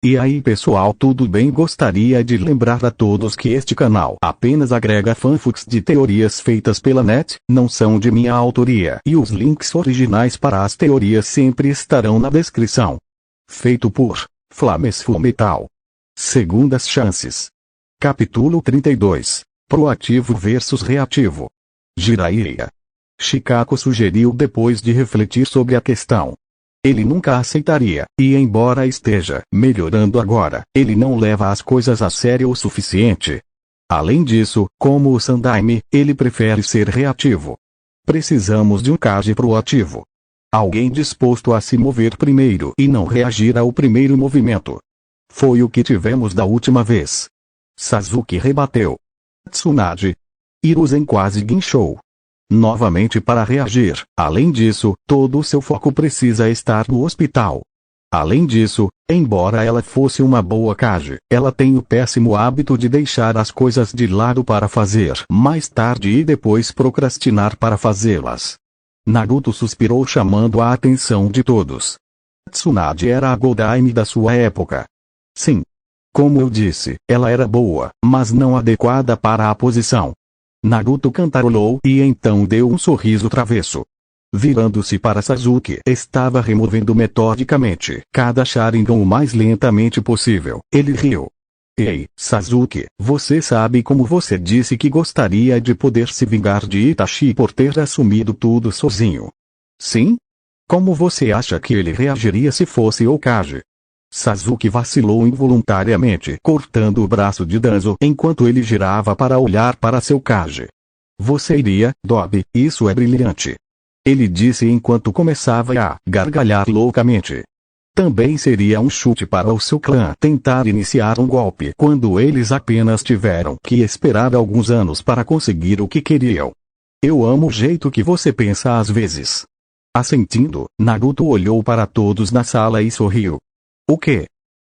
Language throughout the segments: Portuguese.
E aí pessoal, tudo bem? Gostaria de lembrar a todos que este canal apenas agrega fanfics de teorias feitas pela net, não são de minha autoria. E os links originais para as teorias sempre estarão na descrição. Feito por Flames Fullmetal. Segundas chances. Capítulo 32. Proativo versus reativo. Jiraiya. Shikako sugeriu depois de refletir sobre a questão. Ele nunca aceitaria, e embora esteja melhorando agora, ele não leva as coisas a sério o suficiente. Além disso, como o Sandaime, ele prefere ser reativo. Precisamos de um Kage proativo. Alguém disposto a se mover primeiro e não reagir ao primeiro movimento. Foi o que tivemos da última vez. Sasuke rebateu. Tsunade. Hiruzen quase guinchou. Novamente para reagir. Além disso, todo o seu foco precisa estar no hospital. Além disso, embora ela fosse uma boa Kage, ela tem o péssimo hábito de deixar as coisas de lado para fazer mais tarde e depois procrastinar para fazê-las. Naruto suspirou chamando a atenção de todos. Tsunade era a Goldaime da sua época. Sim. Como eu disse, ela era boa, mas não adequada para a posição. Naruto cantarolou e então deu um sorriso travesso. Virando-se para Sasuke, estava removendo metodicamente cada Sharingan o mais lentamente possível. Ele riu. Ei, Sasuke, você sabe como você disse que gostaria de poder se vingar de Itachi por ter assumido tudo sozinho? Sim? Como você acha que ele reagiria se fosse Hokage? Sasuke vacilou involuntariamente, cortando o braço de Danzo enquanto ele girava para olhar para seu Kage. Você iria, Dobby, isso é brilhante. Ele disse enquanto começava a gargalhar loucamente. Também seria um chute para o seu clã tentar iniciar um golpe quando eles apenas tiveram que esperar alguns anos para conseguir o que queriam. Eu amo o jeito que você pensa às vezes. Assentindo, Naruto olhou para todos na sala e sorriu. O quê?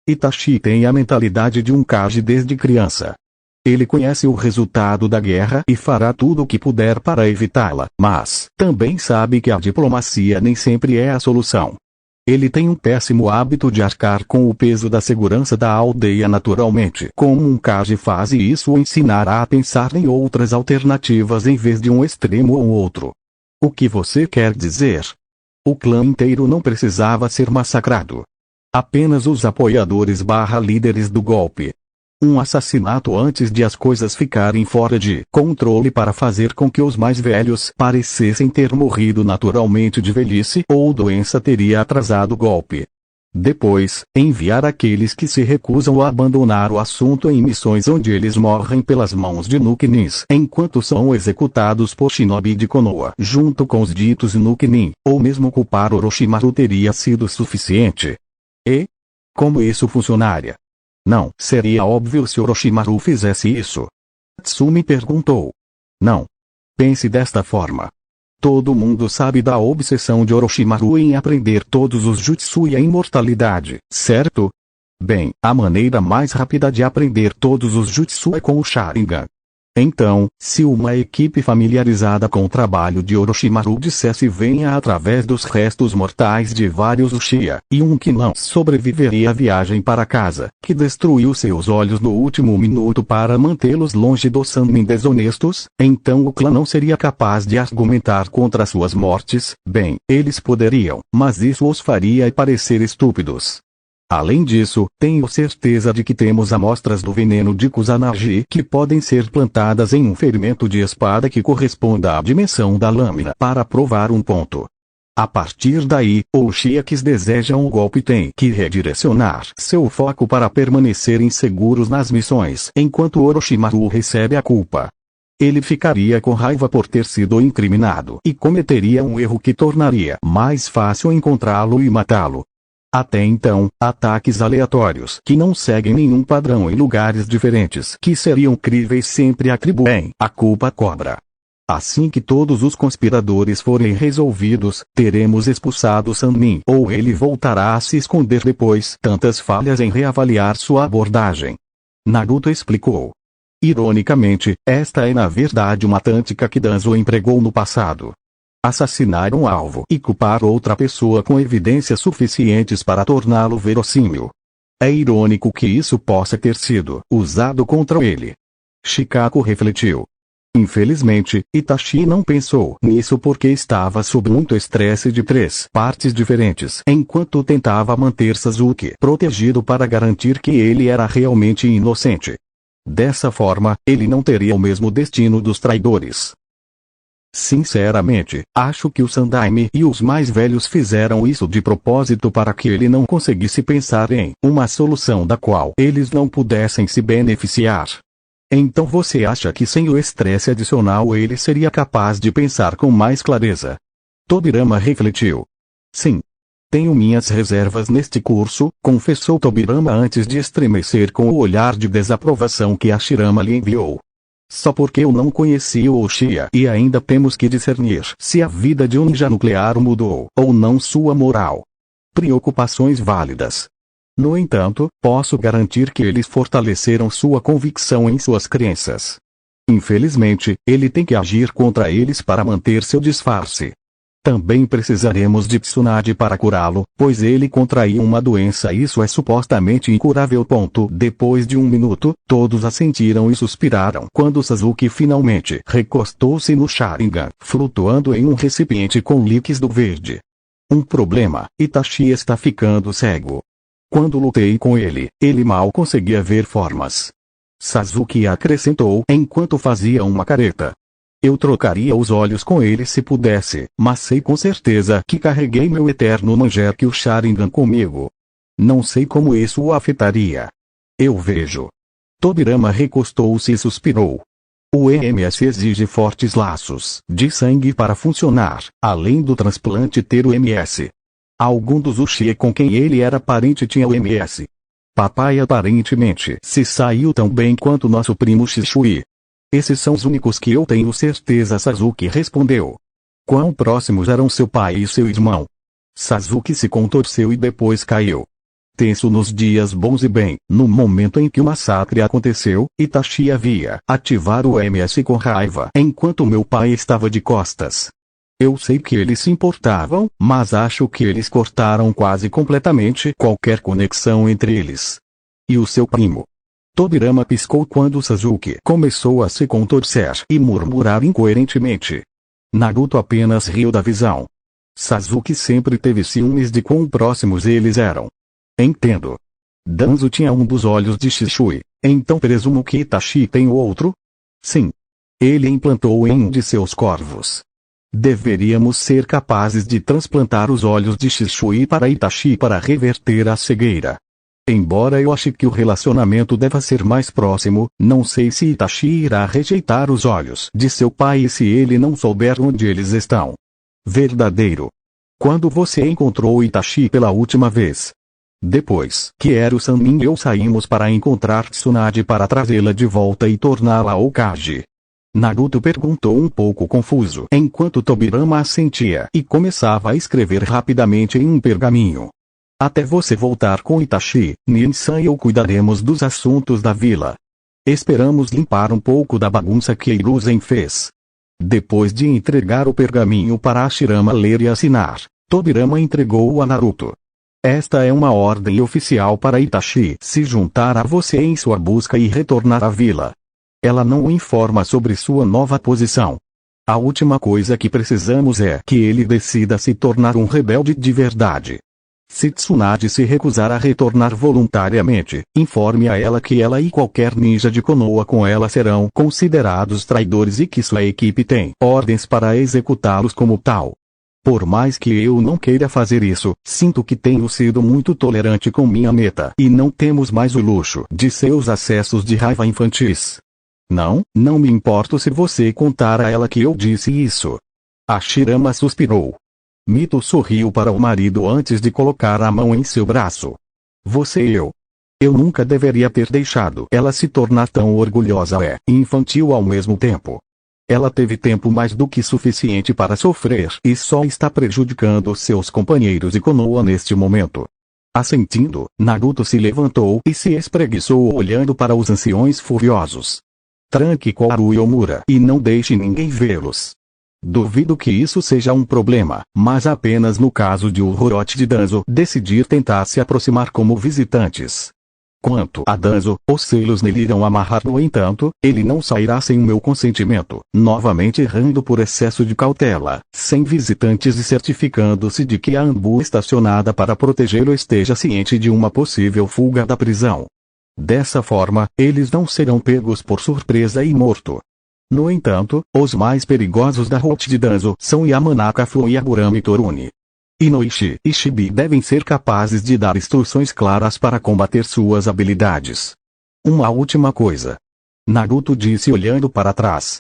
Itachi tem a mentalidade de um Kage desde criança. Ele conhece o resultado da guerra e fará tudo o que puder para evitá-la, mas também sabe que a diplomacia nem sempre é a solução. Ele tem um péssimo hábito de arcar com o peso da segurança da aldeia naturalmente. Como um Kage faz isso, o ensinará a pensar em outras alternativas em vez de um extremo ou outro. O que você quer dizer? O clã inteiro não precisava ser massacrado. Apenas os apoiadores/líderes do golpe. Um assassinato antes de as coisas ficarem fora de controle para fazer com que os mais velhos parecessem ter morrido naturalmente de velhice ou doença teria atrasado o golpe. Depois, enviar aqueles que se recusam a abandonar o assunto em missões onde eles morrem pelas mãos de Nuke-Nins enquanto são executados por Shinobi de Konoha junto com os ditos Nuke-Nin, ou mesmo culpar Orochimaru teria sido suficiente. E? Como isso funcionaria? Não seria óbvio se Orochimaru fizesse isso? Tsumi perguntou. Não. Pense desta forma. Todo mundo sabe da obsessão de Orochimaru em aprender todos os jutsu e a imortalidade, certo? Bem, a maneira mais rápida de aprender todos os jutsu é com o Sharingan. Então, se uma equipe familiarizada com o trabalho de Orochimaru dissesse venha através dos restos mortais de vários Uchiha, e um que não sobreviveria à viagem para casa, que destruiu seus olhos no último minuto para mantê-los longe dos Sannin desonestos, então o clã não seria capaz de argumentar contra suas mortes. Bem, eles poderiam, mas isso os faria parecer estúpidos. Além disso, tenho certeza de que temos amostras do veneno de Kusanagi que podem ser plantadas em um ferimento de espada que corresponda à dimensão da lâmina para provar um ponto. A partir daí, os Uchiha que desejam o golpe têm que redirecionar seu foco para permanecerem seguros nas missões enquanto Orochimaru recebe a culpa. Ele ficaria com raiva por ter sido incriminado e cometeria um erro que tornaria mais fácil encontrá-lo e matá-lo. Até então, ataques aleatórios que não seguem nenhum padrão em lugares diferentes que seriam críveis sempre atribuem a culpa à cobra. Assim que todos os conspiradores forem resolvidos, teremos expulsado Sannin ou ele voltará a se esconder depois tantas falhas em reavaliar sua abordagem. Naruto explicou. Ironicamente, esta é na verdade uma tática que Danzo empregou no passado. assassinar um alvo e culpar outra pessoa com evidências suficientes para torná-lo verossímil. É irônico que isso possa ter sido usado contra ele. Shikako refletiu. Infelizmente, Itachi não pensou nisso porque estava sob muito estresse de 3 partes diferentes enquanto tentava manter Sasuke protegido para garantir que ele era realmente inocente. Dessa forma, ele não teria o mesmo destino dos traidores. Sinceramente, acho que o Sandaime e os mais velhos fizeram isso de propósito para que ele não conseguisse pensar em uma solução da qual eles não pudessem se beneficiar. Então você acha que sem o estresse adicional ele seria capaz de pensar com mais clareza? Tobirama refletiu. Sim. Tenho minhas reservas neste curso, confessou Tobirama antes de estremecer com o olhar de desaprovação que Hashirama lhe enviou. Só porque eu não conheci o Uchiha e ainda temos que discernir se a vida de um ninja nuclear mudou ou não sua moral. Preocupações válidas. No entanto, posso garantir que eles fortaleceram sua convicção em suas crenças. Infelizmente, ele tem que agir contra eles para manter seu disfarce. Também precisaremos de Tsunade para curá-lo, pois ele contraiu uma doença e isso é supostamente incurável. Depois de 1 minuto, todos assentiram e suspiraram quando Sasuke finalmente recostou-se no Sharingan, flutuando em um recipiente com líquido verde. Um problema, Itachi está ficando cego. Quando lutei com ele, ele mal conseguia ver formas. Sasuke acrescentou enquanto fazia uma careta. Eu trocaria os olhos com ele se pudesse, mas sei com certeza que carreguei meu eterno Mangekyou Sharingan comigo. Não sei como isso o afetaria. Eu vejo. Tobirama recostou-se e suspirou. O EMS exige fortes laços de sangue para funcionar, além do transplante ter o MS. Algum dos Uchiha com quem ele era parente tinha o MS. Papai aparentemente se saiu tão bem quanto nosso primo Shishui. Esses são os únicos que eu tenho certeza, Sasuke respondeu. Quão próximos eram seu pai e seu irmão? Sasuke se contorceu e depois caiu. Tenso nos dias bons e bem, no momento em que o massacre aconteceu, Itachi havia ativado o MS com raiva enquanto meu pai estava de costas. Eu sei que eles se importavam, mas acho que eles cortaram quase completamente qualquer conexão entre eles. E o seu primo? Tobirama piscou quando Sasuke começou a se contorcer e murmurar incoerentemente. Naruto apenas riu da visão. Sasuke sempre teve ciúmes de quão próximos eles eram. Entendo. Danzo tinha um dos olhos de Shishui, então presumo que Itachi tem o outro? Sim. Ele implantou em um de seus corvos. Deveríamos ser capazes de transplantar os olhos de Shishui para Itachi para reverter a cegueira. Embora eu ache que o relacionamento deva ser mais próximo, não sei se Itachi irá rejeitar os olhos de seu pai se ele não souber onde eles estão. Verdadeiro. Quando você encontrou Itachi pela última vez? Depois que Ero-san e eu saímos para encontrar Tsunade para trazê-la de volta e torná-la Hokage. Naruto perguntou um pouco confuso enquanto Tobirama assentia e começava a escrever rapidamente em um pergaminho. Até você voltar com Itachi, Nin-san e eu cuidaremos dos assuntos da vila. Esperamos limpar um pouco da bagunça que Hiruzen fez. Depois de entregar o pergaminho para Hashirama ler e assinar, Tobirama entregou-o a Naruto. Esta é uma ordem oficial para Itachi se juntar a você em sua busca e retornar à vila. Ela não o informa sobre sua nova posição. A última coisa que precisamos é que ele decida se tornar um rebelde de verdade. Se Tsunade se recusar a retornar voluntariamente, informe a ela que ela e qualquer ninja de Konoha com ela serão considerados traidores e que sua equipe tem ordens para executá-los como tal. Por mais que eu não queira fazer isso, sinto que tenho sido muito tolerante com minha meta e não temos mais o luxo de seus acessos de raiva infantis. Não me importo se você contar a ela que eu disse isso. Hashirama suspirou. Mito sorriu para o marido antes de colocar a mão em seu braço. Você e eu. Eu nunca deveria ter deixado ela se tornar tão orgulhosa e infantil ao mesmo tempo. Ela teve tempo mais do que suficiente para sofrer e só está prejudicando seus companheiros de Konoha neste momento. Assentindo, Naruto se levantou e se espreguiçou olhando para os anciões furiosos. Tranque Koharu e Omura e não deixe ninguém vê-los. Duvido que isso seja um problema, mas apenas no caso de o Orochi de Danzo decidir tentar se aproximar como visitantes. Quanto a Danzo, os selos nele irão amarrar. No entanto, ele não sairá sem o meu consentimento, novamente errando por excesso de cautela, sem visitantes e certificando-se de que a Anbu estacionada para protegê-lo esteja ciente de uma possível fuga da prisão. Dessa forma, eles não serão pegos por surpresa e morto. No entanto, os mais perigosos da Route de Danzo são Yamanaka Fu e Agurami Torune. Inoishi e Shibi devem ser capazes de dar instruções claras para combater suas habilidades. Uma última coisa. Naruto disse olhando para trás.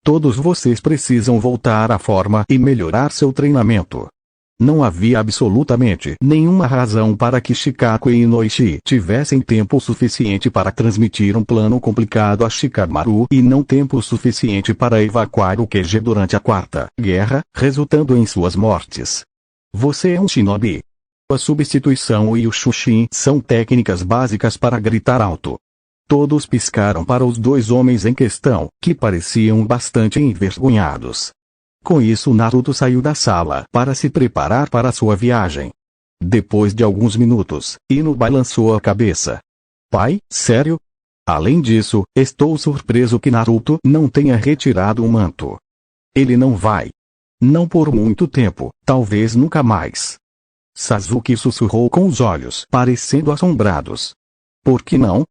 Todos vocês precisam voltar à forma e melhorar seu treinamento. Não havia absolutamente nenhuma razão para que Shikaku e Inoishi tivessem tempo suficiente para transmitir um plano complicado a Shikamaru e não tempo suficiente para evacuar o QG durante a Quarta Guerra, resultando em suas mortes. Você é um shinobi. A substituição e o Shushin são técnicas básicas para gritar alto. Todos piscaram para os dois homens em questão, que pareciam bastante envergonhados. Com isso Naruto saiu da sala para se preparar para sua viagem. Depois de alguns minutos, Ino balançou a cabeça. Pai, sério? Além disso, estou surpreso que Naruto não tenha retirado o manto. Ele não vai. Não por muito tempo, talvez nunca mais. Sasuke sussurrou com os olhos parecendo assombrados. Por que não?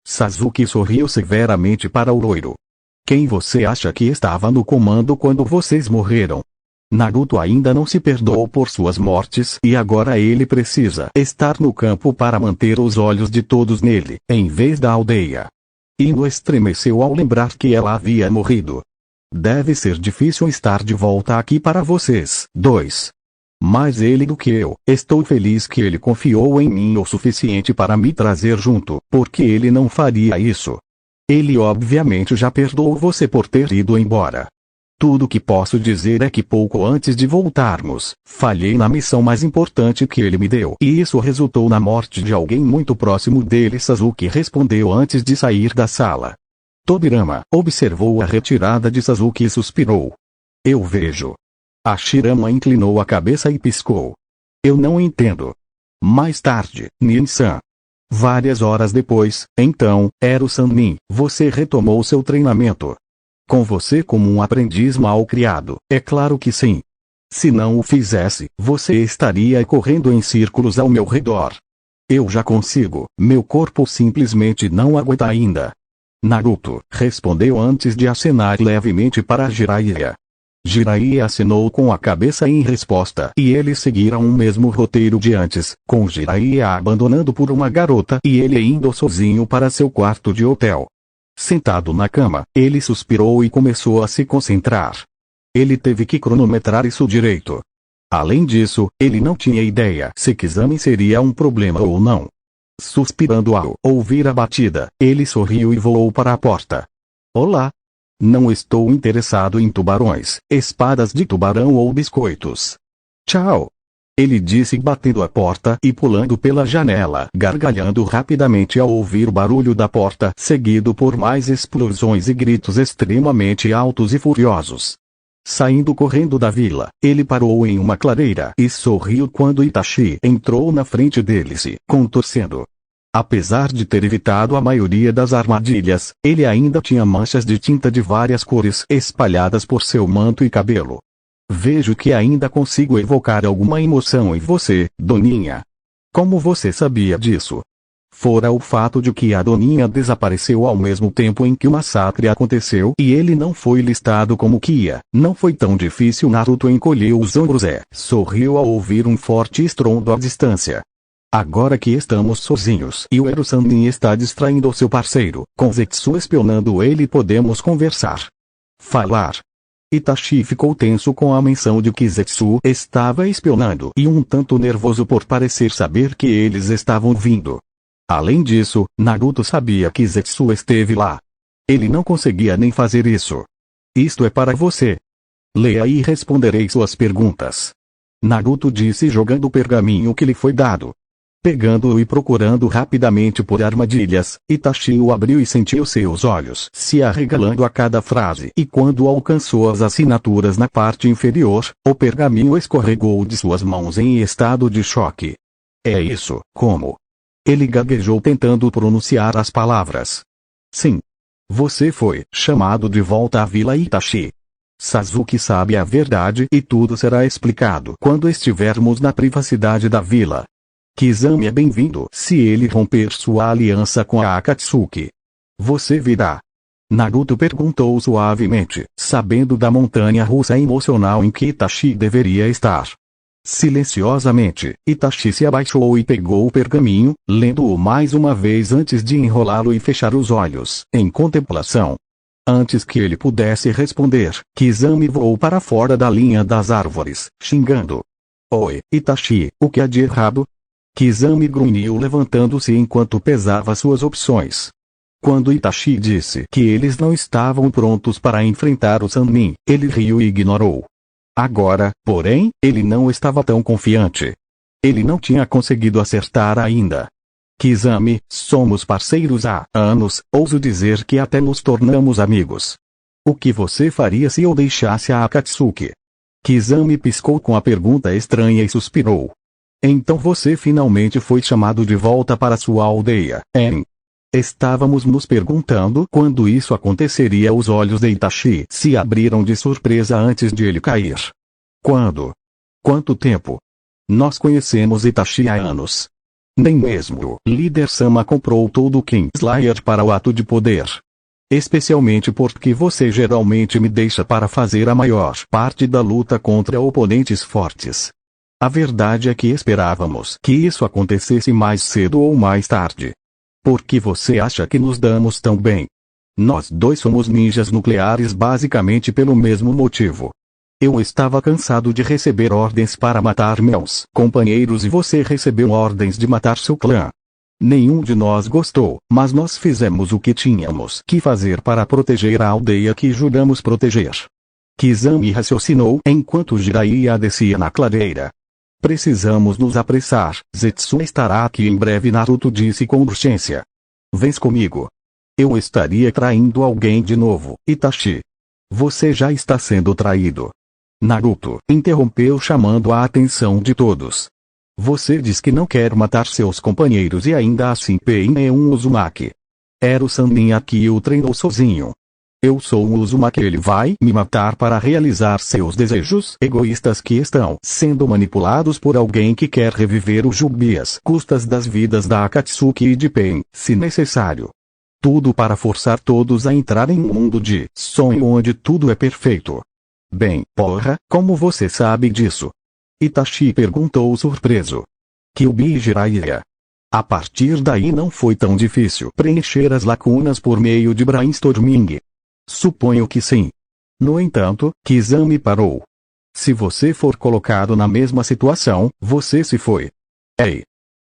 Sasuke sorriu severamente para o loiro. Quem você acha que estava no comando quando vocês morreram? Naruto ainda não se perdoou por suas mortes e agora ele precisa estar no campo para manter os olhos de todos nele, em vez da aldeia. Ino estremeceu ao lembrar que ela havia morrido. Deve ser difícil estar de volta aqui para vocês dois. Mais ele do que eu. Estou feliz que ele confiou em mim o suficiente para me trazer junto, porque ele não faria isso. Ele obviamente já perdoou você por ter ido embora. Tudo que posso dizer é que pouco antes de voltarmos, falhei na missão mais importante que ele me deu. E isso resultou na morte de alguém muito próximo dele. Sasuke respondeu antes de sair da sala. Tobirama observou a retirada de Sasuke e suspirou. Eu vejo. Hashirama inclinou a cabeça e piscou. Eu não entendo. Mais tarde, Nin-san. Várias horas depois, então, Ero-Sannin, você retomou seu treinamento. Com você como um aprendiz mal criado, é claro que sim. Se não o fizesse, você estaria correndo em círculos ao meu redor. Eu já consigo, meu corpo simplesmente não aguenta ainda. Naruto respondeu antes de acenar levemente para Jiraiya. Jiraiya acenou com a cabeça em resposta e eles seguiram o mesmo roteiro de antes, com Jiraiya abandonando por uma garota e ele indo sozinho para seu quarto de hotel. Sentado na cama, ele suspirou e começou a se concentrar. Ele teve que cronometrar isso direito. Além disso, ele não tinha ideia se Kizami seria um problema ou não. Suspirando ao ouvir a batida, ele sorriu e voou para a porta. Olá! Não estou interessado em tubarões, espadas de tubarão ou biscoitos. Tchau! Ele disse batendo a porta e pulando pela janela, gargalhando rapidamente ao ouvir o barulho da porta, seguido por mais explosões e gritos extremamente altos e furiosos. Saindo correndo da vila, ele parou em uma clareira e sorriu quando Itachi entrou na frente dele se contorcendo. Apesar de ter evitado a maioria das armadilhas, ele ainda tinha manchas de tinta de várias cores espalhadas por seu manto e cabelo. Vejo que ainda consigo evocar alguma emoção em você, Doninha. Como você sabia disso? Fora o fato de que a Doninha desapareceu ao mesmo tempo em que o massacre aconteceu e ele não foi listado como Kia, não foi tão difícil. Naruto encolheu os ombros e sorriu ao ouvir um forte estrondo à distância. Agora que estamos sozinhos e o Ero-Sannin está distraindo seu parceiro, com Zetsu espionando ele, podemos conversar. Falar. Itachi ficou tenso com a menção de que Zetsu estava espionando e um tanto nervoso por parecer saber que eles estavam vindo. Além disso, Naruto sabia que Zetsu esteve lá. Ele não conseguia nem fazer isso. Isto é para você. Leia e responderei suas perguntas. Naruto disse jogando o pergaminho que lhe foi dado. Pegando-o e procurando rapidamente por armadilhas, Itachi o abriu e sentiu seus olhos se arregalando a cada frase. E quando alcançou as assinaturas na parte inferior, o pergaminho escorregou de suas mãos em estado de choque. É isso, como? Ele gaguejou tentando pronunciar as palavras. Sim. Você foi chamado de volta à Vila Itachi. Sasuke sabe a verdade e tudo será explicado quando estivermos na privacidade da vila. Kizami é bem-vindo se ele romper sua aliança com a Akatsuki. Você virá? Naruto perguntou suavemente, sabendo da montanha-russa emocional em que Itachi deveria estar. Silenciosamente, Itachi se abaixou e pegou o pergaminho, lendo-o mais uma vez antes de enrolá-lo e fechar os olhos, em contemplação. Antes que ele pudesse responder, Kizami voou para fora da linha das árvores, xingando. Oi, Itachi, o que há de errado? Kizami grunhiu levantando-se enquanto pesava suas opções. Quando Itachi disse que eles não estavam prontos para enfrentar o Sannin, ele riu e ignorou. Agora, porém, ele não estava tão confiante. Ele não tinha conseguido acertar ainda. Kizami, somos parceiros há anos, ouso dizer que até nos tornamos amigos. O que você faria se eu deixasse a Akatsuki? Kizami piscou com a pergunta estranha e suspirou. Então você finalmente foi chamado de volta para sua aldeia, hein? Estávamos nos perguntando quando isso aconteceria. Os olhos de Itachi se abriram de surpresa antes de ele cair. Quando? Quanto tempo? Nós conhecemos Itachi há anos. Nem mesmo o líder Sama comprou todo o Kingslayer para o ato de poder. Especialmente porque você geralmente me deixa para fazer a maior parte da luta contra oponentes fortes. A verdade é que esperávamos que isso acontecesse mais cedo ou mais tarde. Por que você acha que nos damos tão bem? Nós dois somos ninjas nucleares basicamente pelo mesmo motivo. Eu estava cansado de receber ordens para matar meus companheiros e você recebeu ordens de matar seu clã. Nenhum de nós gostou, mas nós fizemos o que tínhamos que fazer para proteger a aldeia que juramos proteger. Kizami raciocinou enquanto Jiraiya descia na clareira. Precisamos nos apressar, Zetsu estará aqui em breve. Naruto disse com urgência. Vens comigo. Eu estaria traindo alguém de novo, Itachi. Você já está sendo traído. Naruto interrompeu chamando a atenção de todos. Você diz que não quer matar seus companheiros e ainda assim Pain é um Uzumaki. Era o Sannin que o treinou sozinho. Eu sou um Uzumaki. Ele vai me matar para realizar seus desejos egoístas que estão sendo manipulados por alguém que quer reviver o Jubi às custas das vidas da Akatsuki e de Pain, se necessário. Tudo para forçar todos a entrar em um mundo de sonho onde tudo é perfeito. Bem, porra, como você sabe disso? Itachi perguntou surpreso. Kyuubi e Jiraiya. A partir daí não foi tão difícil preencher as lacunas por meio de brainstorming. Suponho que sim. No entanto, Kizami parou. Se você for colocado na mesma situação, você se foi. Ei.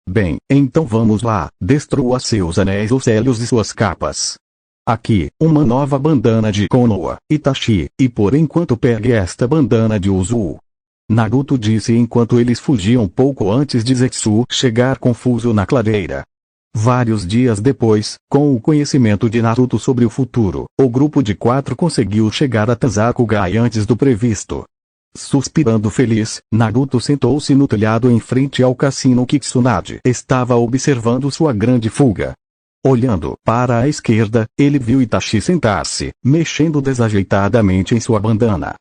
Bem, então vamos lá, destrua seus anéis ou célios e suas capas. Aqui, uma nova bandana de Konoha, Itachi, e por enquanto pegue esta bandana de Uzu. Naruto disse enquanto eles fugiam pouco antes de Zetsu chegar confuso na clareira. Vários dias depois, com o conhecimento de Naruto sobre o futuro, o grupo de 4 conseguiu chegar a Tazakugai antes do previsto. Suspirando feliz, Naruto sentou-se no telhado em frente ao cassino. Kitsunade estava observando sua grande fuga. Olhando para a esquerda, ele viu Itachi sentar-se, mexendo desajeitadamente em sua bandana.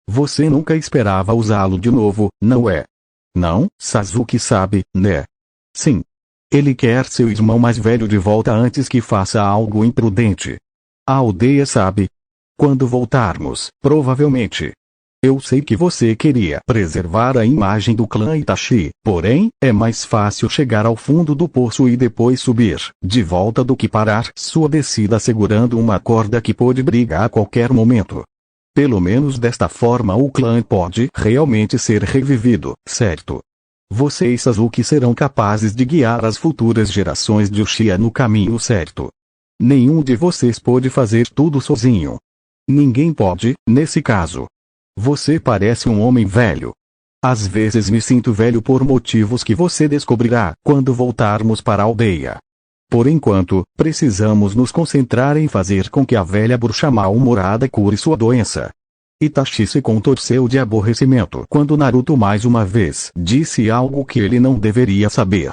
Você nunca esperava usá-lo de novo, não é? Não, Sasuke sabe, né? Sim. Ele quer seu irmão mais velho de volta antes que faça algo imprudente. A aldeia sabe. Quando voltarmos, provavelmente. Eu sei que você queria preservar a imagem do clã Itachi, porém, é mais fácil chegar ao fundo do poço e depois subir de volta do que parar sua descida segurando uma corda que pode brigar a qualquer momento. Pelo menos desta forma o clã pode realmente ser revivido, certo? Você e Sasuke serão capazes de guiar as futuras gerações de Uchiha no caminho certo. Nenhum de vocês pode fazer tudo sozinho. Ninguém pode, nesse caso. Você parece um homem velho. Às vezes me sinto velho por motivos que você descobrirá quando voltarmos para a aldeia. Por enquanto, precisamos nos concentrar em fazer com que a velha bruxa mal-humorada cure sua doença. Itachi se contorceu de aborrecimento quando Naruto mais uma vez disse algo que ele não deveria saber.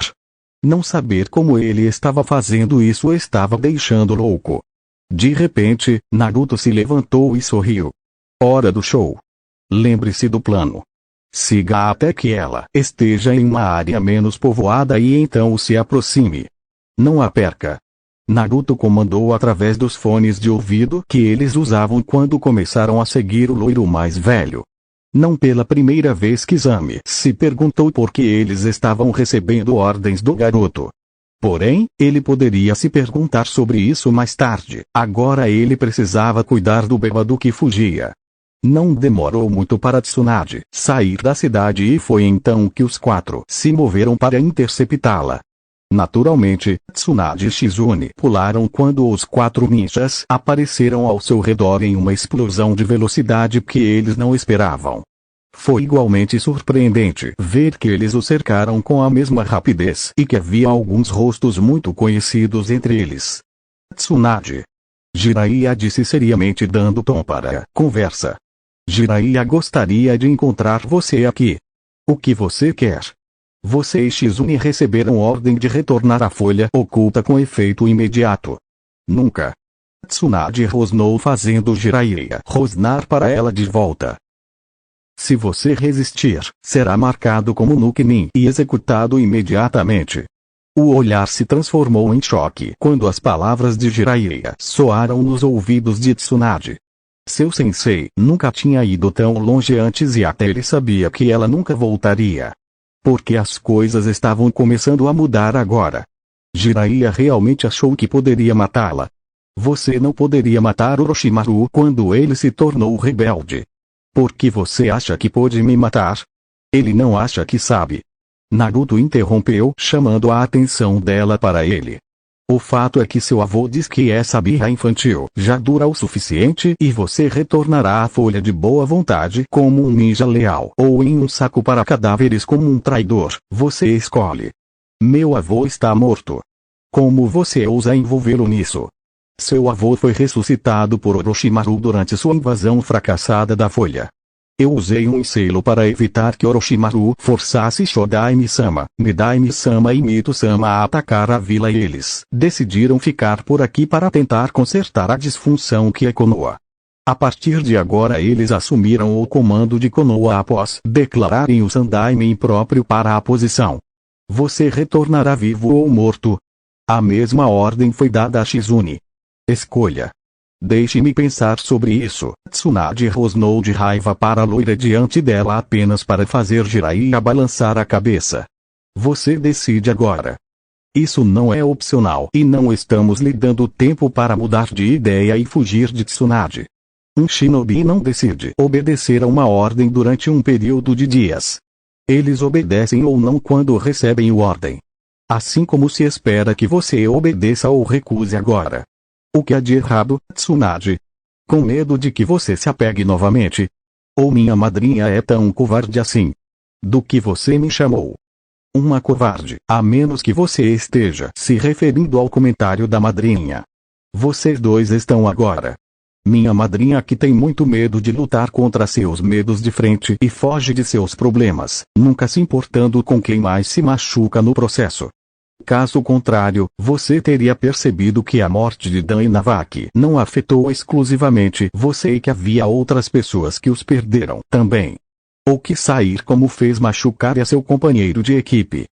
Não saber como ele estava fazendo isso o estava deixando louco. De repente, Naruto se levantou e sorriu. Hora do show. Lembre-se do plano. Siga até que ela esteja em uma área menos povoada e então se aproxime. Não a perca. Naruto comandou através dos fones de ouvido que eles usavam quando começaram a seguir o loiro mais velho. Não pela primeira vez Kisame se perguntou por que eles estavam recebendo ordens do garoto. Porém, ele poderia se perguntar sobre isso mais tarde. Agora ele precisava cuidar do bêbado que fugia. Não demorou muito para Tsunade sair da cidade e foi então que os quatro se moveram para interceptá-la. Naturalmente, Tsunade e Shizune pularam quando os quatro ninjas apareceram ao seu redor em uma explosão de velocidade que eles não esperavam. Foi igualmente surpreendente ver que eles o cercaram com a mesma rapidez e que havia alguns rostos muito conhecidos entre eles. Tsunade. Jiraiya disse seriamente dando tom para a conversa. Jiraiya gostaria de encontrar você aqui. O que você quer? Você e Shizune receberam ordem de retornar à folha oculta com efeito imediato. Nunca. Tsunade rosnou fazendo Jiraiya rosnar para ela de volta. Se você resistir, será marcado como Nukenin e executado imediatamente. O olhar se transformou em choque quando as palavras de Jiraiya soaram nos ouvidos de Tsunade. Seu sensei nunca tinha ido tão longe antes e até ele sabia que ela nunca voltaria. Porque as coisas estavam começando a mudar agora. Jiraiya realmente achou que poderia matá-la. Você não poderia matar Orochimaru quando ele se tornou rebelde. Por que você acha que pôde me matar? Ele não acha que sabe. Naruto interrompeu, chamando a atenção dela para ele. O fato é que seu avô diz que essa birra infantil já dura o suficiente e você retornará à folha de boa vontade como um ninja leal ou em um saco para cadáveres como um traidor. Você escolhe. Meu avô está morto. Como você ousa envolvê-lo nisso? Seu avô foi ressuscitado por Orochimaru durante sua invasão fracassada da folha. Eu usei um selo para evitar que Orochimaru forçasse Shodaime-sama, Midaime-sama e Mito-sama a atacar a vila e eles decidiram ficar por aqui para tentar consertar a disfunção que é Konoha. A partir de agora eles assumiram o comando de Konoha após declararem o Sandaime impróprio para a posição. Você retornará vivo ou morto. A mesma ordem foi dada a Shizune. Escolha. Deixe-me pensar sobre isso. Tsunade rosnou de raiva para a loira diante dela apenas para fazer Jiraiya balançar a cabeça. Você decide agora. Isso não é opcional e não estamos lhe dando tempo para mudar de ideia e fugir de Tsunade. Um shinobi não decide obedecer a uma ordem durante um período de dias. Eles obedecem ou não quando recebem a ordem. Assim como se espera que você obedeça ou recuse agora. O que há de errado, Tsunade? Com medo de que você se apegue novamente? Ou minha madrinha é tão covarde assim? Do que você me chamou? Uma covarde, a menos que você esteja se referindo ao comentário da madrinha. Vocês dois estão agora. Minha madrinha que tem muito medo de lutar contra seus medos de frente e foge de seus problemas, nunca se importando com quem mais se machuca no processo. Caso contrário, você teria percebido que a morte de Dan e Navaki não afetou exclusivamente você e que havia outras pessoas que os perderam também. Ou que sair como fez machucar a seu companheiro de equipe.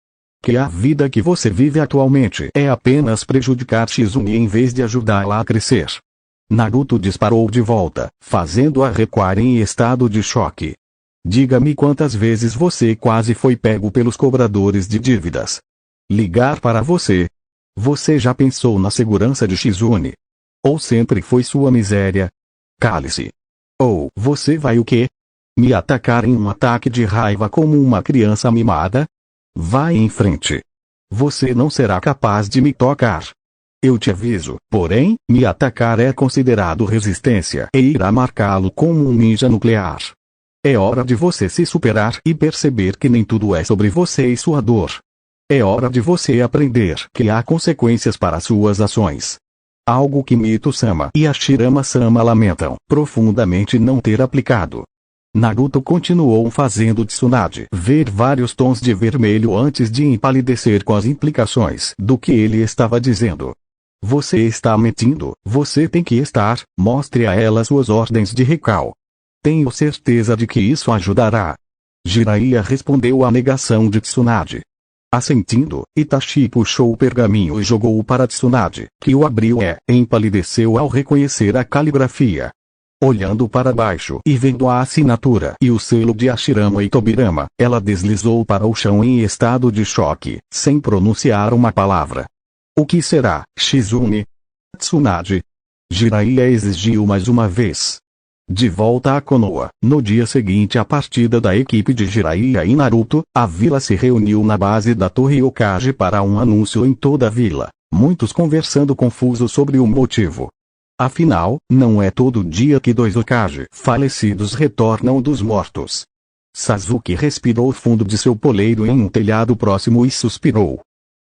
Que a vida que você vive atualmente é apenas prejudicar Shizune em vez de ajudá-la a crescer. Naruto disparou de volta, fazendo-a recuar em estado de choque. Diga-me quantas vezes você quase foi pego pelos cobradores de dívidas. Ligar para você. Você já pensou na segurança de Shizune? Ou sempre foi sua miséria? Cale-se. Ou você vai o quê? Me atacar em um ataque de raiva como uma criança mimada? Vai em frente. Você não será capaz de me tocar. Eu te aviso, porém, me atacar é considerado resistência e irá marcá-lo como um ninja nuclear. É hora de você se superar e perceber que nem tudo é sobre você e sua dor. É hora de você aprender que há consequências para suas ações. Algo que Mito-sama e Hashirama-sama lamentam profundamente não ter aplicado. Naruto continuou fazendo Tsunade ver vários tons de vermelho antes de empalidecer com as implicações do que ele estava dizendo. Você está mentindo, você tem que estar, mostre a ela suas ordens de recal. Tenho certeza de que isso ajudará. Jiraiya respondeu à negação de Tsunade. Assentindo, Itachi puxou o pergaminho e jogou-o para Tsunade, que o abriu e empalideceu ao reconhecer a caligrafia. Olhando para baixo e vendo a assinatura e o selo de Hashirama e Tobirama, ela deslizou para o chão em estado de choque, sem pronunciar uma palavra. O que será, Shizune? Tsunade? Jiraiya exigiu mais uma vez. De volta a Konoha, no dia seguinte à partida da equipe de Jiraiya e Naruto, a vila se reuniu na base da Torre Hokage para um anúncio em toda a vila, muitos conversando confusos sobre o motivo. Afinal, não é todo dia que 2 Hokage falecidos retornam dos mortos. Sasuke respirou fundo de seu poleiro em um telhado próximo e suspirou.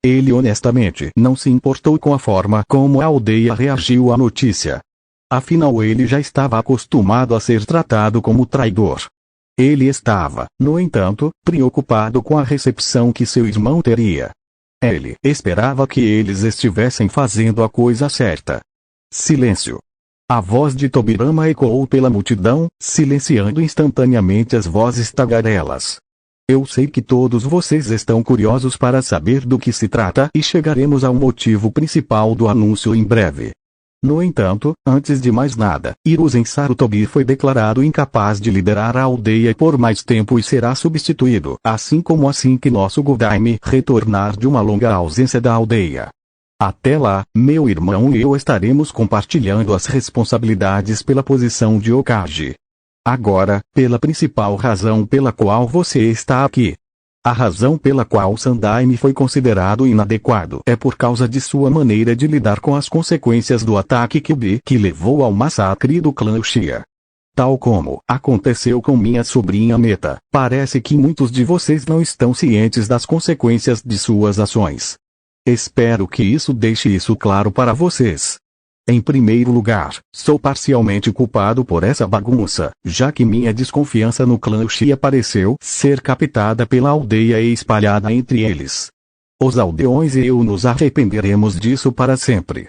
Ele honestamente não se importou com a forma como a aldeia reagiu à notícia. Afinal ele já estava acostumado a ser tratado como traidor. Ele estava, no entanto, preocupado com a recepção que seu irmão teria. Ele esperava que eles estivessem fazendo a coisa certa. Silêncio. A voz de Tobirama ecoou pela multidão, silenciando instantaneamente as vozes tagarelas. Eu sei que todos vocês estão curiosos para saber do que se trata e chegaremos ao motivo principal do anúncio em breve. No entanto, antes de mais nada, Hiruzen Sarutobi foi declarado incapaz de liderar a aldeia por mais tempo e será substituído, assim que nosso Godaime retornar de uma longa ausência da aldeia. Até lá, meu irmão e eu estaremos compartilhando as responsabilidades pela posição de Hokage. Agora, pela principal razão pela qual você está aqui. A razão pela qual Sandaime foi considerado inadequado é por causa de sua maneira de lidar com as consequências do ataque Kyuubi que levou ao massacre do clã Uchiha. Tal como aconteceu com minha sobrinha Meta, parece que muitos de vocês não estão cientes das consequências de suas ações. Espero que isso deixe isso claro para vocês. Em primeiro lugar, sou parcialmente culpado por essa bagunça, já que minha desconfiança no clã Uchiha pareceu ser captada pela aldeia e espalhada entre eles. Os aldeões e eu nos arrependeremos disso para sempre.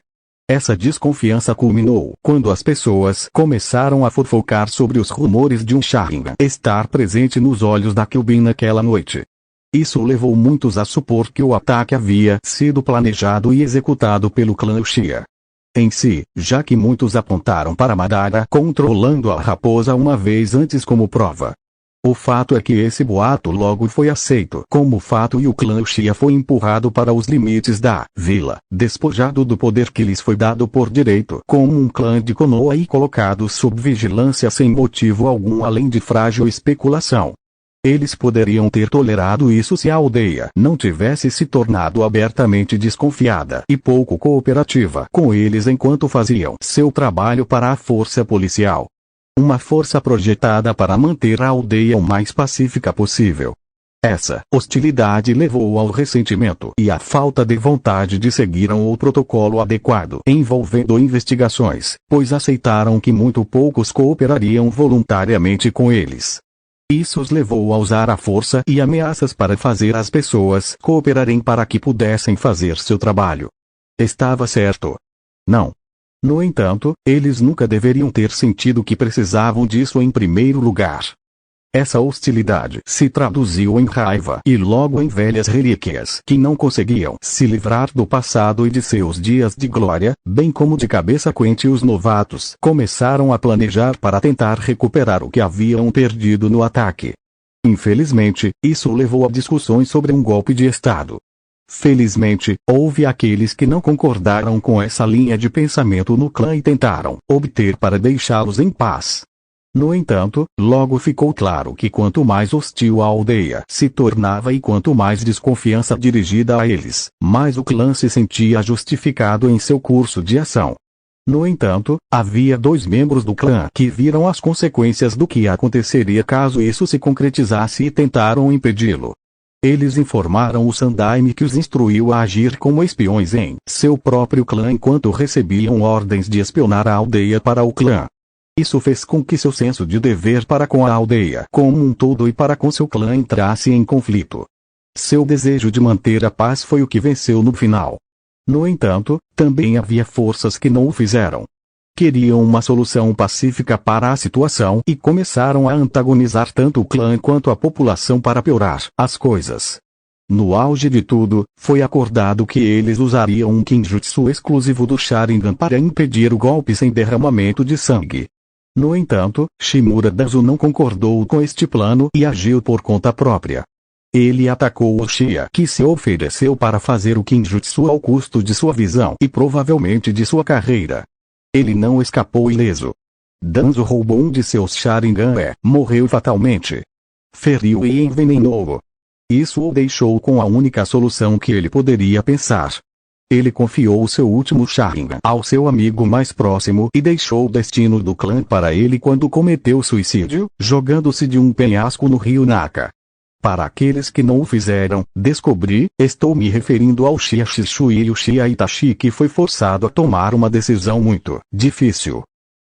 Essa desconfiança culminou quando as pessoas começaram a fofocar sobre os rumores de um Sharingan estar presente nos olhos da Kyuubi naquela noite. Isso levou muitos a supor que o ataque havia sido planejado e executado pelo clã Uchiha. Em si, já que muitos apontaram para Madara controlando a raposa uma vez antes como prova. O fato é que esse boato logo foi aceito como fato e o clã Uchiha foi empurrado para os limites da vila, despojado do poder que lhes foi dado por direito como um clã de Konoha e colocado sob vigilância sem motivo algum além de frágil especulação. Eles poderiam ter tolerado isso se a aldeia não tivesse se tornado abertamente desconfiada e pouco cooperativa com eles enquanto faziam seu trabalho para a força policial. Uma força projetada para manter a aldeia o mais pacífica possível. Essa hostilidade levou ao ressentimento e à falta de vontade de seguirem o protocolo adequado envolvendo investigações, pois aceitaram que muito poucos cooperariam voluntariamente com eles. Isso os levou a usar a força e ameaças para fazer as pessoas cooperarem para que pudessem fazer seu trabalho. Estava certo? Não. No entanto, eles nunca deveriam ter sentido que precisavam disso em primeiro lugar. Essa hostilidade se traduziu em raiva e logo em velhas relíquias que não conseguiam se livrar do passado e de seus dias de glória, bem como de cabeça quente os novatos começaram a planejar para tentar recuperar o que haviam perdido no ataque. Infelizmente, isso levou a discussões sobre um golpe de Estado. Felizmente, houve aqueles que não concordaram com essa linha de pensamento no clã e tentaram obter para deixá-los em paz. No entanto, logo ficou claro que quanto mais hostil a aldeia se tornava e quanto mais desconfiança dirigida a eles, mais o clã se sentia justificado em seu curso de ação. No entanto, havia 2 membros do clã que viram as consequências do que aconteceria caso isso se concretizasse e tentaram impedi-lo. Eles informaram o Sandaime, que os instruiu a agir como espiões em seu próprio clã enquanto recebiam ordens de espionar a aldeia para o clã. Isso fez com que seu senso de dever para com a aldeia como um todo e para com seu clã entrasse em conflito. Seu desejo de manter a paz foi o que venceu no final. No entanto, também havia forças que não o fizeram. Queriam uma solução pacífica para a situação e começaram a antagonizar tanto o clã quanto a população para piorar as coisas. No auge de tudo, foi acordado que eles usariam um Kinjutsu exclusivo do Sharingan para impedir o golpe sem derramamento de sangue. No entanto, Shimura Danzo não concordou com este plano e agiu por conta própria. Ele atacou Uchiha, que se ofereceu para fazer o Kinjutsu ao custo de sua visão e provavelmente de sua carreira. Ele não escapou ileso. Danzo roubou um de seus Sharingan e morreu fatalmente. Feriu e envenenou-o. Isso o deixou com a única solução que ele poderia pensar. Ele confiou seu último Sharingan ao seu amigo mais próximo e deixou o destino do clã para ele quando cometeu suicídio, jogando-se de um penhasco no rio Naka. Para aqueles que não o fizeram, estou me referindo ao Uchiha Shisui e Uchiha Itachi, que foi forçado a tomar uma decisão muito difícil.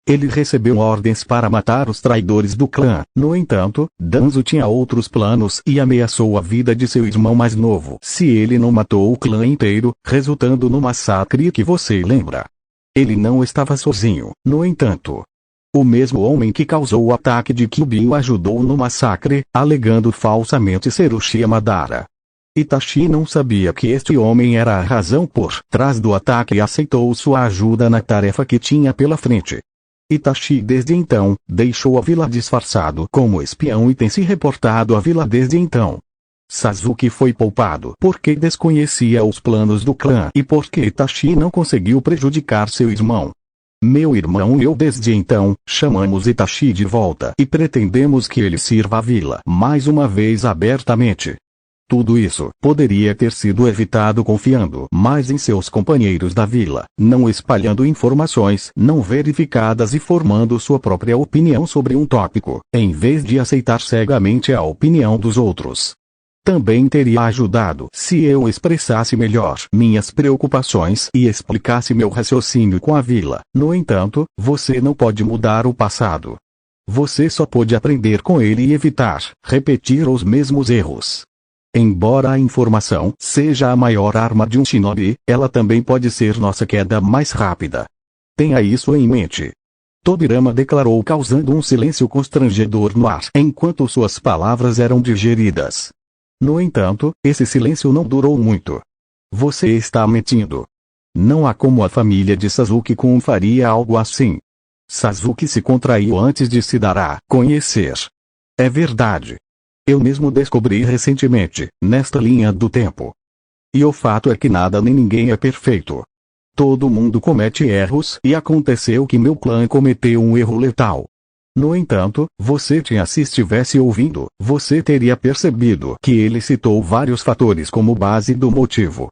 Ele recebeu ordens para matar os traidores do clã. No entanto, Danzo tinha outros planos e ameaçou a vida de seu irmão mais novo se ele não matou o clã inteiro, resultando no massacre que você lembra. Ele não estava sozinho, no entanto. O mesmo homem que causou o ataque de Kyuubi o ajudou no massacre, alegando falsamente ser Uchiha Madara. Itachi não sabia que este homem era a razão por trás do ataque e aceitou sua ajuda na tarefa que tinha pela frente. Itachi desde então, deixou a vila disfarçado como espião e tem se reportado à vila desde então. Sasuke foi poupado porque desconhecia os planos do clã e porque Itachi não conseguiu prejudicar seu irmão. Meu irmão e eu desde então, chamamos Itachi de volta e pretendemos que ele sirva a vila mais uma vez abertamente. Tudo isso poderia ter sido evitado confiando mais em seus companheiros da vila, não espalhando informações não verificadas e formando sua própria opinião sobre um tópico, em vez de aceitar cegamente a opinião dos outros. Também teria ajudado se eu expressasse melhor minhas preocupações e explicasse meu raciocínio com a vila. No entanto, você não pode mudar o passado. Você só pode aprender com ele e evitar repetir os mesmos erros. Embora a informação seja a maior arma de um shinobi, ela também pode ser nossa queda mais rápida. Tenha isso em mente. Tobirama declarou, causando um silêncio constrangedor no ar enquanto suas palavras eram digeridas. No entanto, esse silêncio não durou muito. Você está mentindo. Não há como a família de Sasuke-kun faria algo assim. Sasuke se contraiu antes de se dar a conhecer. É verdade. Eu mesmo descobri recentemente, nesta linha do tempo. E o fato é que nada nem ninguém é perfeito. Todo mundo comete erros e aconteceu que meu clã cometeu um erro letal. No entanto, se estivesse ouvindo, você teria percebido que ele citou vários fatores como base do motivo.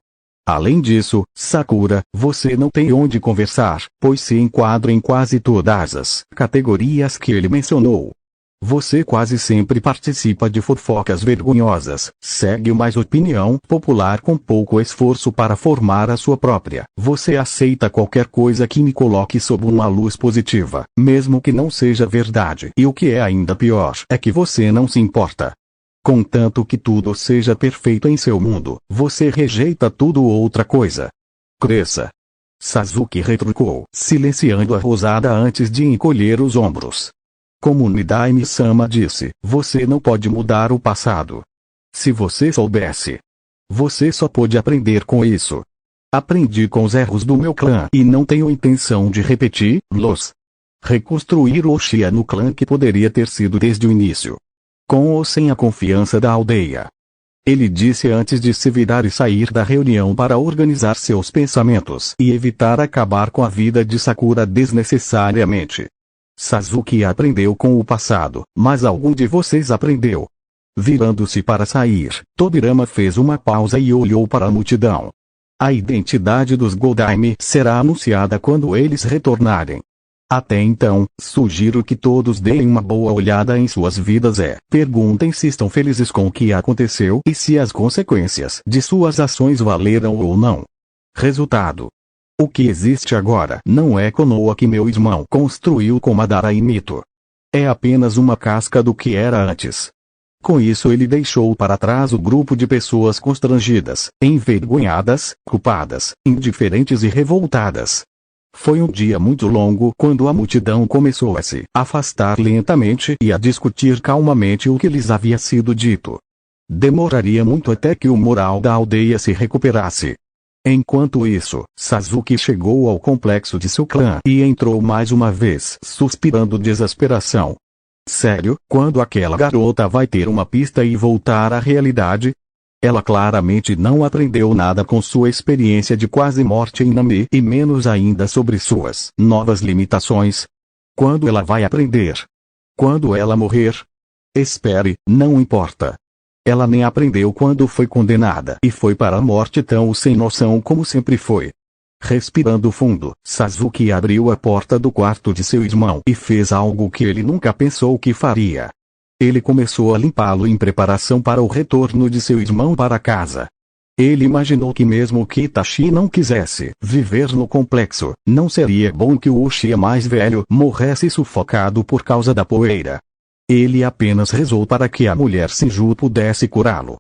Além disso, Sakura, você não tem onde conversar, pois se enquadra em quase todas as categorias que ele mencionou. Você quase sempre participa de fofocas vergonhosas, segue mais opinião popular com pouco esforço para formar a sua própria. Você aceita qualquer coisa que me coloque sob uma luz positiva, mesmo que não seja verdade. E o que é ainda pior é que você não se importa. Contanto que tudo seja perfeito em seu mundo, você rejeita tudo outra coisa. Cresça. Sasuke retrucou, silenciando a rosada antes de encolher os ombros. Como Nidaime-sama disse, você não pode mudar o passado. Se você soubesse. Você só pode aprender com isso. Aprendi com os erros do meu clã e não tenho intenção de repeti-los. Reconstruir o Uchiha no clã que poderia ter sido desde o início. Com ou sem a confiança da aldeia. Ele disse antes de se virar e sair da reunião para organizar seus pensamentos e evitar acabar com a vida de Sakura desnecessariamente. Sasuke aprendeu com o passado, mas algum de vocês aprendeu? Virando-se para sair, Tobirama fez uma pausa e olhou para a multidão. A identidade dos Goldaime será anunciada quando eles retornarem. Até então, sugiro que todos deem uma boa olhada em suas vidas e perguntem se estão felizes com o que aconteceu e se as consequências de suas ações valeram ou não. Resultado: o que existe agora não é Konoha que meu irmão construiu com Madara e Mito. É apenas uma casca do que era antes. Com isso ele deixou para trás o grupo de pessoas constrangidas, envergonhadas, culpadas, indiferentes e revoltadas. Foi um dia muito longo quando a multidão começou a se afastar lentamente e a discutir calmamente o que lhes havia sido dito. Demoraria muito até que o moral da aldeia se recuperasse. Enquanto isso, Sasuke chegou ao complexo de seu clã e entrou mais uma vez suspirando desesperação. Sério, quando aquela garota vai ter uma pista e voltar à realidade? Ela claramente não aprendeu nada com sua experiência de quase morte em Nami e menos ainda sobre suas novas limitações. Quando ela vai aprender? Quando ela morrer? Espere, não importa. Ela nem aprendeu quando foi condenada e foi para a morte tão sem noção como sempre foi. Respirando fundo, Sasuke abriu a porta do quarto de seu irmão e fez algo que ele nunca pensou que faria. Ele começou a limpá-lo em preparação para o retorno de seu irmão para casa. Ele imaginou que mesmo que Itachi não quisesse viver no complexo, não seria bom que o Uchiha mais velho morresse sufocado por causa da poeira. Ele apenas rezou para que a mulher Shinju pudesse curá-lo.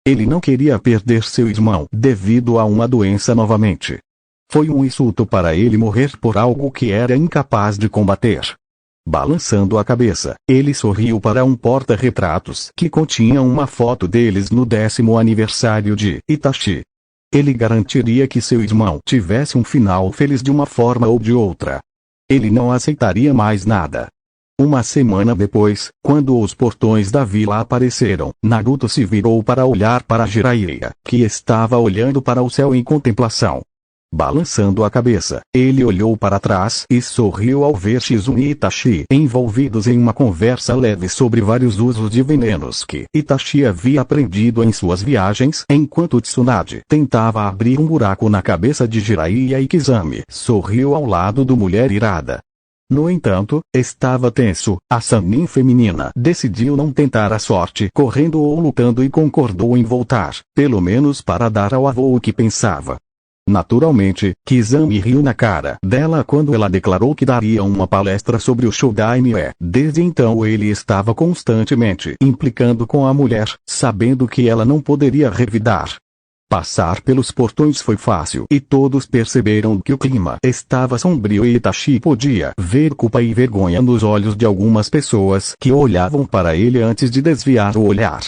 Ele não queria perder seu irmão devido a uma doença novamente. Foi um insulto para ele morrer por algo que era incapaz de combater. Balançando a cabeça, ele sorriu para um porta-retratos que continha uma foto deles no 10º aniversário de Itachi. Ele garantiria que seu irmão tivesse um final feliz de uma forma ou de outra. Ele não aceitaria mais nada. Uma semana depois, quando os portões da vila apareceram, Naruto se virou para olhar para Jiraiya, que estava olhando para o céu em contemplação. Balançando a cabeça, ele olhou para trás e sorriu ao ver Shizune e Itachi envolvidos em uma conversa leve sobre vários usos de venenos que Itachi havia aprendido em suas viagens, enquanto Tsunade tentava abrir um buraco na cabeça de Jiraiya e Kizami sorriu ao lado do mulher irada. No entanto, estava tenso. A Sannin feminina decidiu não tentar a sorte correndo ou lutando e concordou em voltar, pelo menos para dar ao avô o que pensava. Naturalmente, Kizami riu na cara dela quando ela declarou que daria uma palestra sobre o Shodaime e, desde então ele estava constantemente implicando com a mulher, sabendo que ela não poderia revidar. Passar pelos portões foi fácil e todos perceberam que o clima estava sombrio e Itachi podia ver culpa e vergonha nos olhos de algumas pessoas que olhavam para ele antes de desviar o olhar.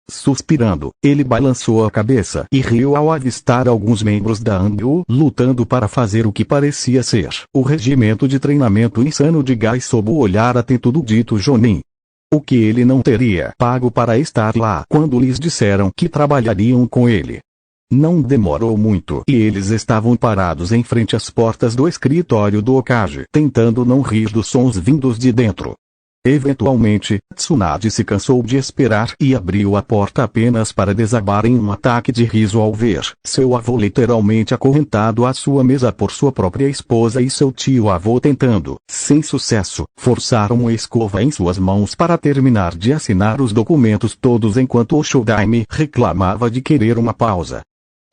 Suspirando, ele balançou a cabeça e riu ao avistar alguns membros da Anbu lutando para fazer o que parecia ser o regimento de treinamento insano de Gai sob o olhar atento do dito Jonin. O que ele não teria pago para estar lá quando lhes disseram que trabalhariam com ele. Não demorou muito e eles estavam parados em frente às portas do escritório do Hokage, tentando não rir dos sons vindos de dentro. Eventualmente, Tsunade se cansou de esperar e abriu a porta apenas para desabar em um ataque de riso ao ver seu avô literalmente acorrentado à sua mesa por sua própria esposa e seu tio-avô tentando, sem sucesso, forçar uma escova em suas mãos para terminar de assinar os documentos todos enquanto o Shodaime reclamava de querer uma pausa.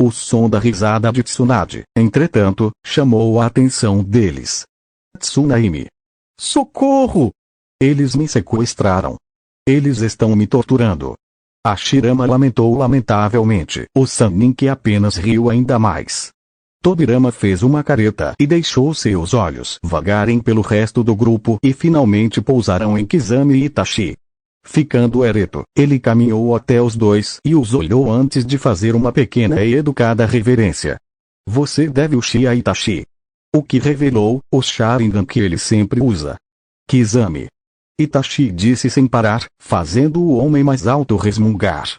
O som da risada de Tsunade, entretanto, chamou a atenção deles. Tsunade. Socorro! Eles me sequestraram. Eles estão me torturando. A Shirama lamentou lamentavelmente. O Sannin que apenas riu ainda mais. Tobirama fez uma careta e deixou seus olhos vagarem pelo resto do grupo e finalmente pousaram em Kizami e Itachi. Ficando ereto, ele caminhou até os dois e os olhou antes de fazer uma pequena e educada reverência. Você deve Uchiha Itachi. O que revelou o Sharingan que ele sempre usa. Kizami. Itachi disse sem parar, fazendo o homem mais alto resmungar.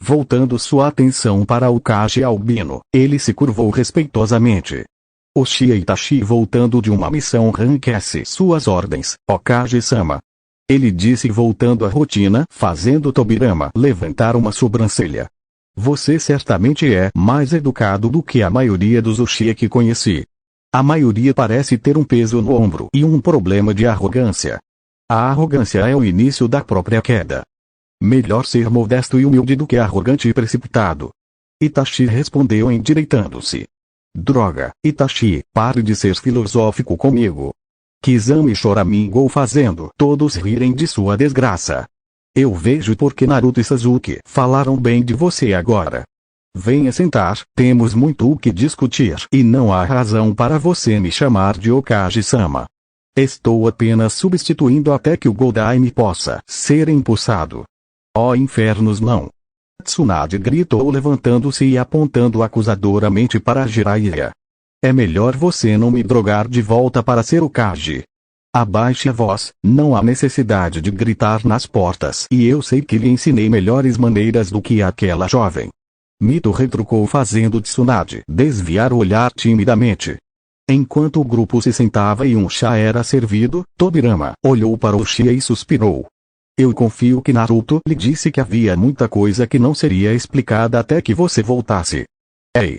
Voltando sua atenção para o Kage Albino, ele se curvou respeitosamente. Uchiha Itachi voltando de uma missão ranquece suas ordens, Hokage-sama. Ele disse voltando à rotina, fazendo Tobirama levantar uma sobrancelha. Você certamente é mais educado do que a maioria dos Uchiha que conheci. A maioria parece ter um peso no ombro e um problema de arrogância. A arrogância é o início da própria queda. Melhor ser modesto e humilde do que arrogante e precipitado. Itachi respondeu endireitando-se. Droga, Itachi, pare de ser filosófico comigo. Kizami choramingou fazendo todos rirem de sua desgraça. Eu vejo porque Naruto e Sasuke falaram bem de você agora. Venha sentar, temos muito o que discutir e não há razão para você me chamar de Okage-sama. Estou apenas substituindo até que o Goldaime possa ser impulsado. Oh infernos não! Tsunade gritou levantando-se e apontando acusadoramente para Jiraiya. É melhor você não me drogar de volta para ser Okage. Abaixe a voz, não há necessidade de gritar nas portas e eu sei que lhe ensinei melhores maneiras do que aquela jovem. Mito retrucou fazendo Tsunade desviar o olhar timidamente. Enquanto o grupo se sentava e um chá era servido, Tobirama olhou para Uchiha e suspirou. Eu confio que Naruto lhe disse que havia muita coisa que não seria explicada até que você voltasse. Ei!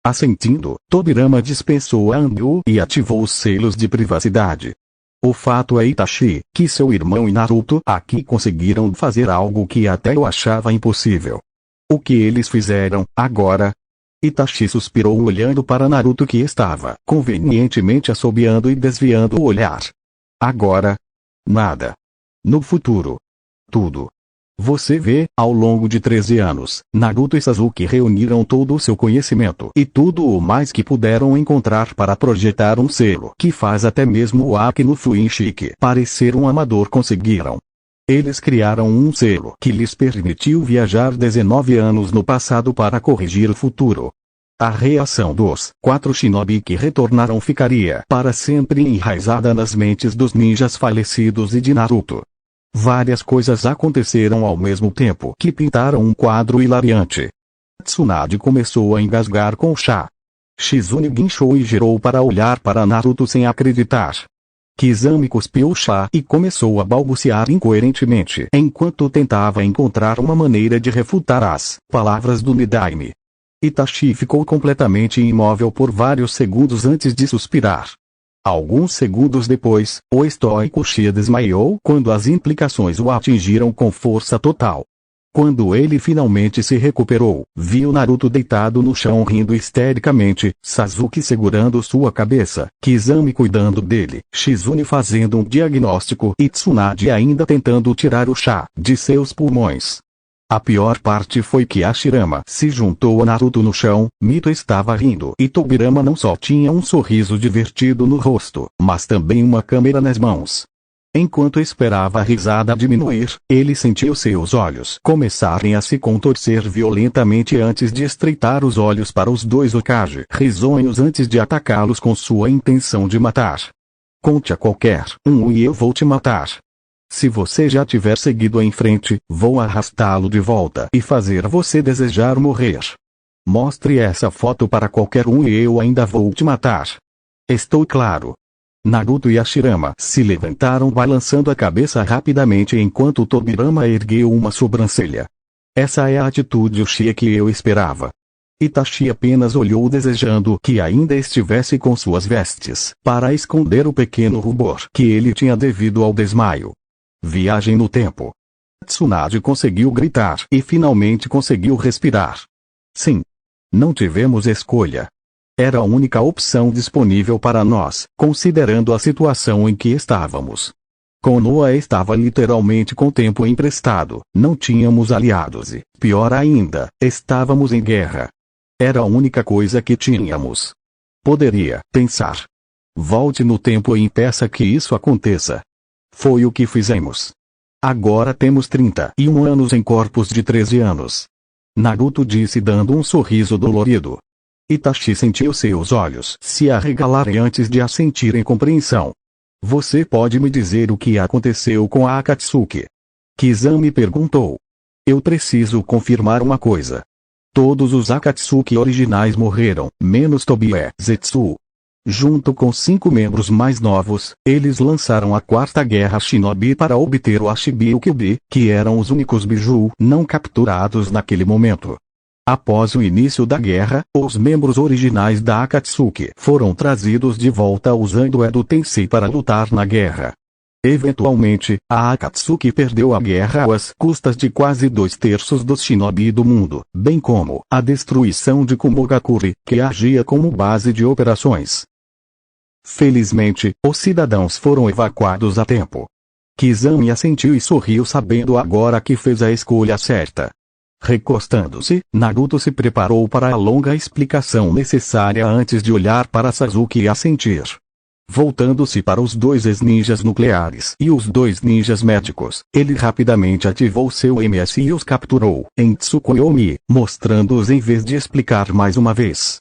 Assentindo, Tobirama dispensou a Anbu e ativou os selos de privacidade. O fato é Itachi, que seu irmão e Naruto aqui conseguiram fazer algo que até eu achava impossível. O que eles fizeram, agora? Itachi suspirou olhando para Naruto que estava convenientemente assobiando e desviando o olhar. Agora? Nada. No futuro. Tudo. Você vê, ao longo de 13 anos, Naruto e Sasuke reuniram todo o seu conhecimento e tudo o mais que puderam encontrar para projetar um selo que faz até mesmo o Aki no Fuinshiki parecer um amador conseguiram. Eles criaram um selo que lhes permitiu viajar 19 anos no passado para corrigir o futuro. A reação dos 4 shinobi que retornaram ficaria para sempre enraizada nas mentes dos ninjas falecidos e de Naruto. Várias coisas aconteceram ao mesmo tempo que pintaram um quadro hilariante. Tsunade começou a engasgar com o chá. Shizune guinchou e girou para olhar para Naruto sem acreditar. Kizami cuspiu o chá e começou a balbuciar incoerentemente enquanto tentava encontrar uma maneira de refutar as palavras do Nidaime. Itachi ficou completamente imóvel por vários segundos antes de suspirar. Alguns segundos depois, o estoico Uchiha desmaiou quando as implicações o atingiram com força total. Quando ele finalmente se recuperou, viu Naruto deitado no chão rindo histericamente, Sasuke segurando sua cabeça, Kizami cuidando dele, Shizune fazendo um diagnóstico e Tsunade ainda tentando tirar o chá de seus pulmões. A pior parte foi que Hashirama se juntou a Naruto no chão, Mito estava rindo e Tobirama não só tinha um sorriso divertido no rosto, mas também uma câmera nas mãos. Enquanto esperava a risada diminuir, ele sentiu seus olhos começarem a se contorcer violentamente antes de estreitar os olhos para os dois Hokage risonhos antes de atacá-los com sua intenção de matar. Conte a qualquer um e eu vou te matar. Se você já tiver seguido em frente, vou arrastá-lo de volta e fazer você desejar morrer. Mostre essa foto para qualquer um e eu ainda vou te matar. Estou claro. Naruto e Hashirama se levantaram balançando a cabeça rapidamente enquanto Tobirama ergueu uma sobrancelha. Essa é a atitude Uchiha que eu esperava. Itachi apenas olhou desejando que ainda estivesse com suas vestes, para esconder o pequeno rubor que ele tinha devido ao desmaio. Viagem no tempo. Tsunade conseguiu gritar e finalmente conseguiu respirar. Sim. Não tivemos escolha. Era a única opção disponível para nós, considerando a situação em que estávamos. Konoha estava literalmente com tempo emprestado, não tínhamos aliados e, pior ainda, estávamos em guerra. Era a única coisa que tínhamos. Poderia pensar. Volte no tempo e impeça que isso aconteça. Foi o que fizemos. Agora temos 31 anos em corpos de 13 anos. Naruto disse dando um sorriso dolorido. Itachi sentiu seus olhos se arregalarem antes de assentir em compreensão. Você pode me dizer o que aconteceu com a Akatsuki? Kizami perguntou. Eu preciso confirmar uma coisa. Todos os Akatsuki originais morreram, menos Tobie Zetsu. Junto com 5 membros mais novos, eles lançaram a Quarta Guerra Shinobi para obter o Ashibi e o Kyubi, que eram os únicos Biju não capturados naquele momento. Após o início da guerra, os membros originais da Akatsuki foram trazidos de volta usando Edo Tensei para lutar na guerra. Eventualmente, a Akatsuki perdeu a guerra às custas de quase 2/3 dos shinobi do mundo, bem como a destruição de Kumogakure, que agia como base de operações. Felizmente, os cidadãos foram evacuados a tempo. Kizami assentiu e sorriu sabendo agora que fez a escolha certa. Recostando-se, Naruto se preparou para a longa explicação necessária antes de olhar para Sasuke e assentir. Voltando-se para os 2 ex-ninjas nucleares e os 2 ninjas médicos, ele rapidamente ativou seu MS e os capturou em Tsukuyomi, mostrando-os em vez de explicar mais uma vez.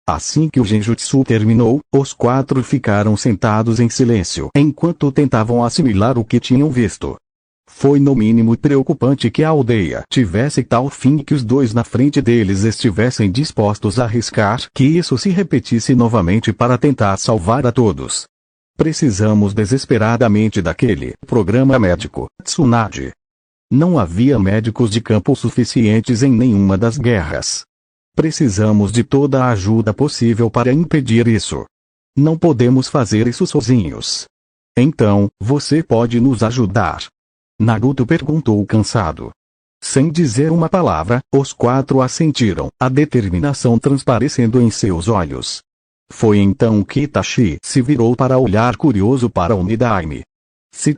Assim que o genjutsu terminou, os 4 ficaram sentados em silêncio enquanto tentavam assimilar o que tinham visto. Foi no mínimo preocupante que a aldeia tivesse tal fim e que os 2 na frente deles estivessem dispostos a arriscar que isso se repetisse novamente para tentar salvar a todos. Precisamos desesperadamente daquele programa médico, Tsunade. Não havia médicos de campo suficientes em nenhuma das guerras. Precisamos de toda a ajuda possível para impedir isso. Não podemos fazer isso sozinhos. Então, você pode nos ajudar? Naruto perguntou cansado. Sem dizer uma palavra, os 4 assentiram, a determinação transparecendo em seus olhos. Foi então que Itachi se virou para olhar curioso para Onidaime. Se